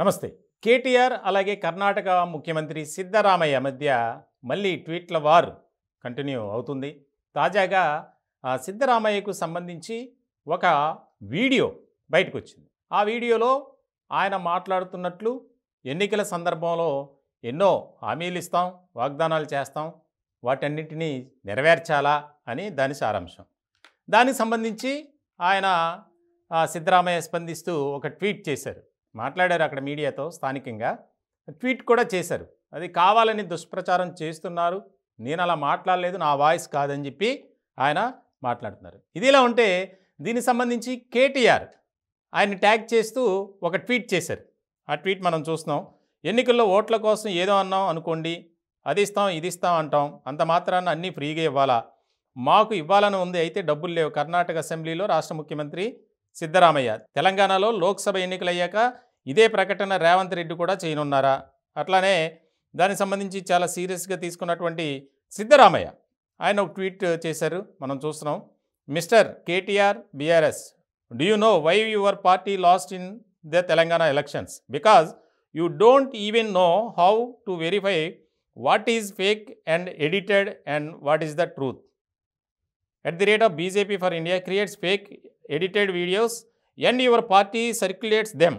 నమస్తే. కేటీఆర్ అలాగే కర్ణాటక ముఖ్యమంత్రి సిద్ధరామయ్య మధ్య మళ్ళీ ట్వీట్ల వార్ కంటిన్యూ అవుతుంది. తాజాగా సిద్ధరామయ్యకు సంబంధించి ఒక వీడియో బయటకొచ్చింది. ఆ వీడియోలో ఆయన మాట్లాడుతున్నట్లు ఎన్నికల సందర్భంలో ఎన్నో హామీలు ఇస్తాం, వాగ్దానాలు చేస్తాం, వాటన్నిటినీ నెరవేర్చాలా అని దాని సారాంశం. దానికి సంబంధించి ఆయన సిద్ధరామయ్య స్పందిస్తూ ఒక ట్వీట్ చేశారు. మాట్లాడారు అక్కడ మీడియాతో స్థానికంగా. ట్వీట్ కూడా చేశారు. అది కావాలని దుష్ప్రచారం చేస్తున్నారు, నేను అలా మాట్లాడలేదు, నా వాయిస్ కాదని చెప్పి ఆయన మాట్లాడుతున్నారు. ఇదిలా ఉంటే దీనికి సంబంధించి కేటీఆర్ ఆయన్ని ట్యాగ్ చేస్తూ ఒక ట్వీట్ చేశారు. ఆ ట్వీట్ మనం చూస్తున్నాం. ఎన్నికల్లో ఓట్ల కోసం ఏదో అన్నాం అనుకోండి, అది ఇస్తాం ఇది ఇస్తాం అంటాం, అంత మాత్రాన అన్నీ ఫ్రీగా ఇవ్వాలా? మాకు ఇవ్వాలని ఉంది, అయితే డబ్బులు లేవు. కర్ణాటక అసెంబ్లీలో రాష్ట్ర ముఖ్యమంత్రి సిద్ధరామయ్య. తెలంగాణలో లోక్సభ ఎన్నికలయ్యాక ఇదే ప్రకటన రేవంత్ రెడ్డి కూడా చేయనున్నారా? అట్లానే దానికి సంబంధించి చాలా సీరియస్గా తీసుకున్నటువంటి సిద్ధరామయ్య ఆయన ఒక ట్వీట్ చేశారు, మనం చూస్తున్నాం. Mister KTR BRS, do you know why your party lost in the Telangana elections? Because you don't even know how to verify what is fake and edited and what is the truth. At the rate of BJP for India creates fake edited videos and your party circulates them.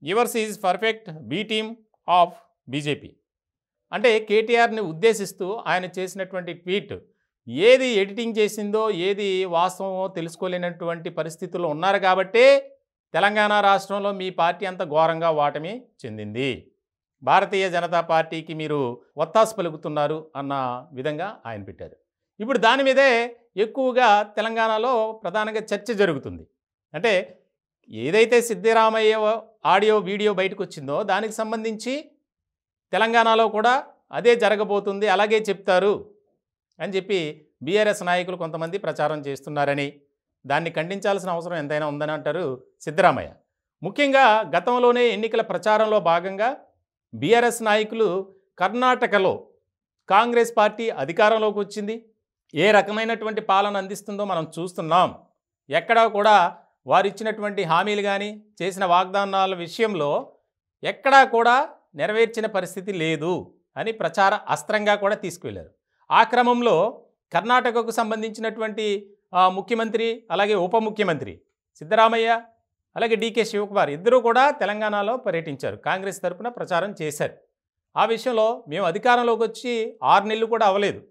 Yours is perfect B team of BJP. అంటే కేటీఆర్ని ఉద్దేశిస్తూ ఆయన చేసినటువంటి tweet ఏది editing చేసిందో ఏది వాస్తవమో తెలుసుకోలేనటువంటి పరిస్థితుల్లో ఉన్నారు కాబట్టే తెలంగాణ రాష్ట్రంలో మీ పార్టీ అంత ఘోరంగా ఓటమి చెందింది. భారతీయ జనతా పార్టీకి మీరు ఒత్తాసు పలుకుతున్నారు అన్న విధంగా ఆయన పెట్టారు. ఇప్పుడు దాని మీదే ఎక్కువగా తెలంగాణలో ప్రధానంగా చర్చ జరుగుతుంది. అంటే ఏదైతే సిద్ధరామయ్య ఆడియో వీడియో బయటకు వచ్చిందో దానికి సంబంధించి తెలంగాణలో కూడా అదే జరగబోతుంది, అలాగే చెప్తారు అని చెప్పి బీఆర్ఎస్ నాయకులు కొంతమంది ప్రచారం చేస్తున్నారని, దాన్ని ఖండించాల్సిన అవసరం ఎంతైనా ఉందని అంటారు సిద్ధరామయ్య. ముఖ్యంగా గతంలోనే ఎన్నికల ప్రచారంలో భాగంగా బీఆర్ఎస్ నాయకులు కర్ణాటకలో కాంగ్రెస్ పార్టీ అధికారంలోకి వచ్చింది, ఏ రకమైనటువంటి పాలన అందిస్తుందో మనం చూస్తున్నాం. ఎక్కడా కూడా వారు ఇచ్చినటువంటి హామీలు కానీ చేసిన వాగ్దానాల విషయంలో ఎక్కడా కూడా నెరవేర్చిన పరిస్థితి లేదు అని ప్రచార అస్త్రంగా కూడా తీసుకువెళ్ళారు. ఆ క్రమంలో కర్ణాటకకు సంబంధించినటువంటి ముఖ్యమంత్రి అలాగే ఉప ముఖ్యమంత్రి సిద్ధరామయ్య అలాగే డీకే శివకుమార్ ఇద్దరూ కూడా తెలంగాణలో పర్యటించారు, కాంగ్రెస్ తరఫున ప్రచారం చేశారు. ఆ విషయంలో మేము అధికారంలోకి వచ్చి 6 నెలలు కూడా అవ్వలేదు,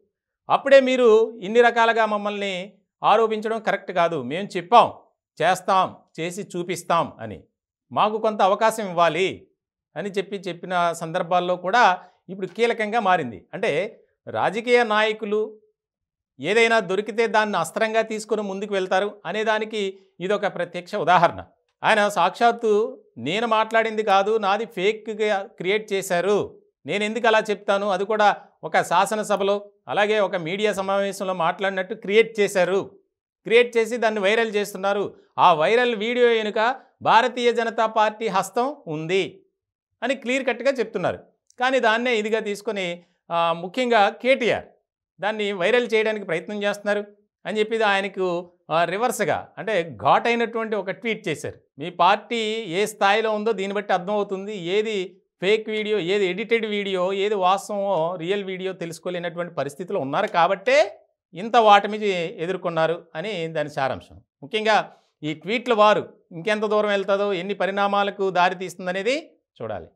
అప్పుడే మీరు ఇన్ని రకాలుగా మమ్మల్ని ఆరోపించడం కరెక్ట్ కాదు, మేము చెప్పాం చేస్తాం చేసి చూపిస్తాం అని, మాకు కొంత అవకాశం ఇవ్వాలి అని చెప్పిన సందర్భాల్లో కూడా ఇప్పుడు కీలకంగా మారింది. అంటే రాజకీయ నాయకులు ఏదైనా దొరికితే దాన్ని అస్త్రంగా తీసుకొని ముందుకు వెళ్తారు అనేదానికి ఇదొక ప్రత్యక్ష ఉదాహరణ. ఆయన సాక్షాత్తు నేను మాట్లాడింది కాదు, నాది ఫేక్గా క్రియేట్ చేశారు, నేను ఎందుకు అలా చెప్తాను, అది కూడా ఒక శాసనసభలో అలాగే ఒక మీడియా సమావేశంలో మాట్లాడినట్టు క్రియేట్ చేశారు, క్రియేట్ చేసి దాన్ని వైరల్ చేస్తున్నారు. ఆ వైరల్ వీడియో వెనుక భారతీయ జనతా పార్టీ హస్తం ఉంది అని క్లియర్ కట్గా చెప్తున్నారు. కానీ దాన్నే ఇదిగా తీసుకొని ముఖ్యంగా కేటీఆర్ దాన్ని వైరల్ చేయడానికి ప్రయత్నం చేస్తున్నారు అని చెప్పి ఆయనకు రివర్స్గా అంటే ఘాటైనటువంటి ఒక ట్వీట్ చేశారు. మీ పార్టీ ఏ స్థాయిలో ఉందో దీన్ని బట్టి అర్థమవుతుంది, ఏది ఫేక్ వీడియో ఏది ఎడిటెడ్ వీడియో ఏది వాస్తవమో రియల్ వీడియో తెలుసుకోలేనటువంటి పరిస్థితిలో ఉన్నారు కాబట్టే ఇంత వాటమి ఎదుర్కొన్నారు అని దాని సారాంశం. ముఖ్యంగా ఈ ట్వీట్ల వారు ఇంకెంత దూరం వెళ్తుందో, ఎన్ని పరిణామాలకు దారి తీస్తుందనేది చూడాలి.